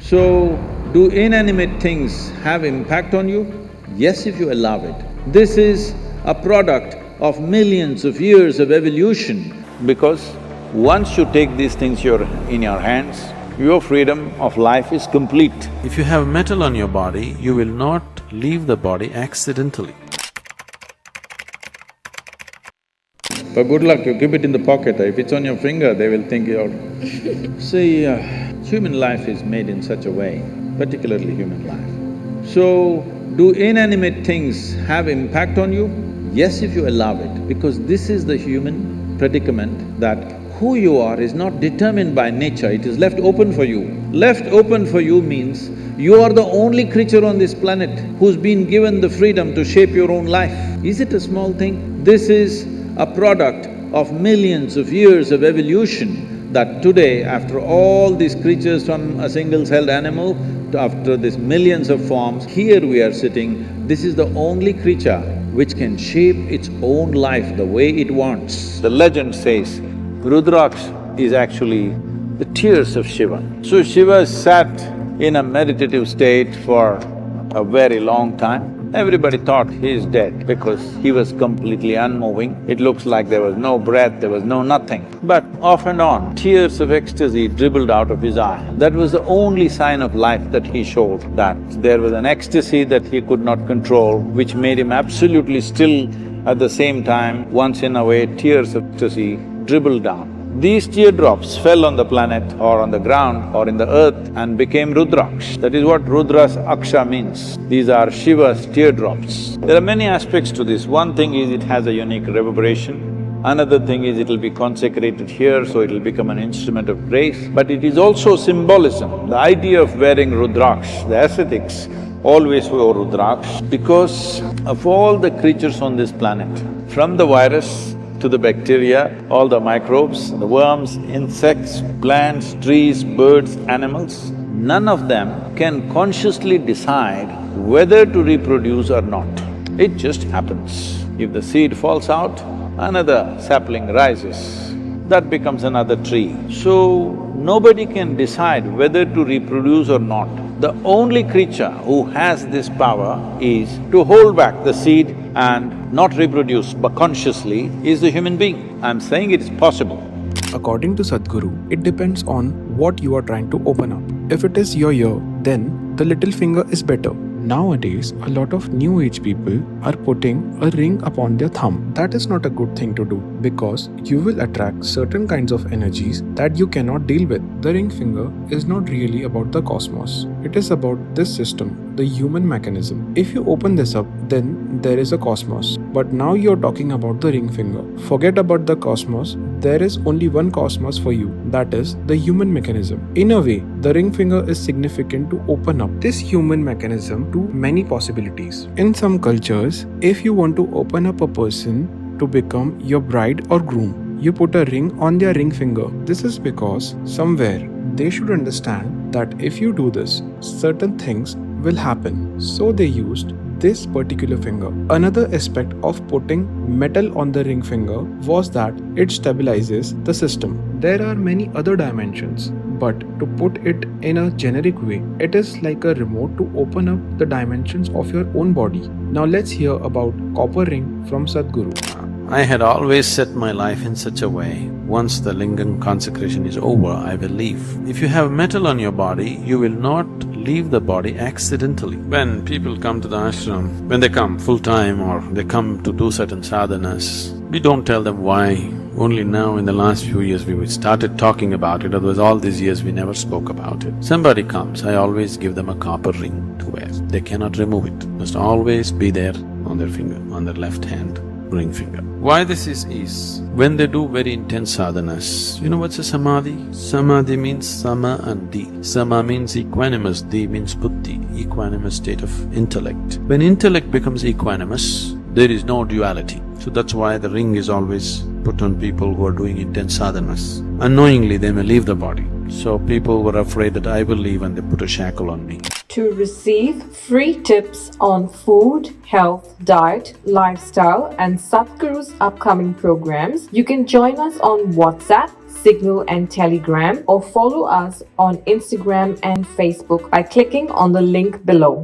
So, do inanimate things have impact on you? Yes, if you allow it. This is a product of millions of years of evolution, because once you take these things in your hands, your freedom of life is complete. If you have metal on your body, you will not leave the body accidentally. But good luck, you keep it in the pocket. If it's on your finger, they will think you're… See, human life is made in such a way, particularly human life. So, do inanimate things have impact on you? Yes, if you allow it, because this is the human predicament that who you are is not determined by nature, it is left open for you. Left open for you means you are the only creature on this planet who's been given the freedom to shape your own life. Is it a small thing? This is a product of millions of years of evolution, that today, after all these creatures from a single-celled animal, after these millions of forms, here we are sitting, this is the only creature which can shape its own life the way it wants. The legend says, Rudraksha is actually the tears of Shiva. So Shiva sat in a meditative state for a very long time. Everybody thought he is dead because he was completely unmoving. It looks like there was no breath, there was no nothing. But off and on, tears of ecstasy dribbled out of his eye. That was the only sign of life that he showed, that there was an ecstasy that he could not control, which made him absolutely still. At the same time, once in a way, tears of ecstasy dribbled down. These teardrops fell on the planet or on the ground or in the earth and became Rudraksha. That is what Rudraksha means. These are Shiva's teardrops. There are many aspects to this. One thing is it has a unique reverberation. Another thing is it'll be consecrated here, so it'll become an instrument of grace. But it is also symbolism. The idea of wearing Rudraksha, the ascetics always wear Rudraksha because of all the creatures on this planet, from the virus to the bacteria, all the microbes, the worms, insects, plants, trees, birds, animals, none of them can consciously decide whether to reproduce or not. It just happens. If the seed falls out, another sapling rises, that becomes another tree. So, nobody can decide whether to reproduce or not. The only creature who has this power is to hold back the seed and not reproduce but consciously is the human being. I'm saying it is possible. According to Sadhguru, it depends on what you are trying to open up. If it is your ear, then the little finger is better. Nowadays, a lot of new age people are putting a ring upon their thumb. That is not a good thing to do because you will attract certain kinds of energies that you cannot deal with. The ring finger is not really about the cosmos. It is about this system, the human mechanism. If you open this up, then there is a cosmos. But now you're talking about the ring finger. Forget about the cosmos. There is only one cosmos for you. That is the human mechanism. In a way, the ring finger is significant to open up this human mechanism to many possibilities. In some cultures, if you want to open up a person to become your bride or groom, you put a ring on their ring finger. This is because somewhere they should understand that if you do this, certain things will happen. So they used this particular finger. Another aspect of putting metal on the ring finger was that it stabilizes the system. There are many other dimensions, but to put it in a generic way, it is like a remote to open up the dimensions of your own body. Now let's hear about copper ring from Sadhguru. I had always set my life in such a way, once the lingam consecration is over, I will leave. If you have metal on your body, you will not leave the body accidentally. When people come to the ashram, when they come full-time or they come to do certain sadhanas, we don't tell them why. Only now in the last few years we started talking about it, otherwise all these years we never spoke about it. Somebody comes, I always give them a copper ring to wear. They cannot remove it, must always be there on their finger, on their left hand ring finger. Why this is when they do very intense sadhanas, you know what's a samadhi? Samadhi means sama and di. Sama means equanimous, di means buddhi, equanimous state of intellect. When intellect becomes equanimous, there is no duality. So that's why the ring is always put on people who are doing intense sadhanas. Unknowingly they may leave the body. So people were afraid that I will leave and they put a shackle on me. To receive free tips on food, health, diet, lifestyle and Sadhguru's upcoming programs, you can join us on WhatsApp Signal, and Telegram, or follow us on Instagram and Facebook by clicking on the link below.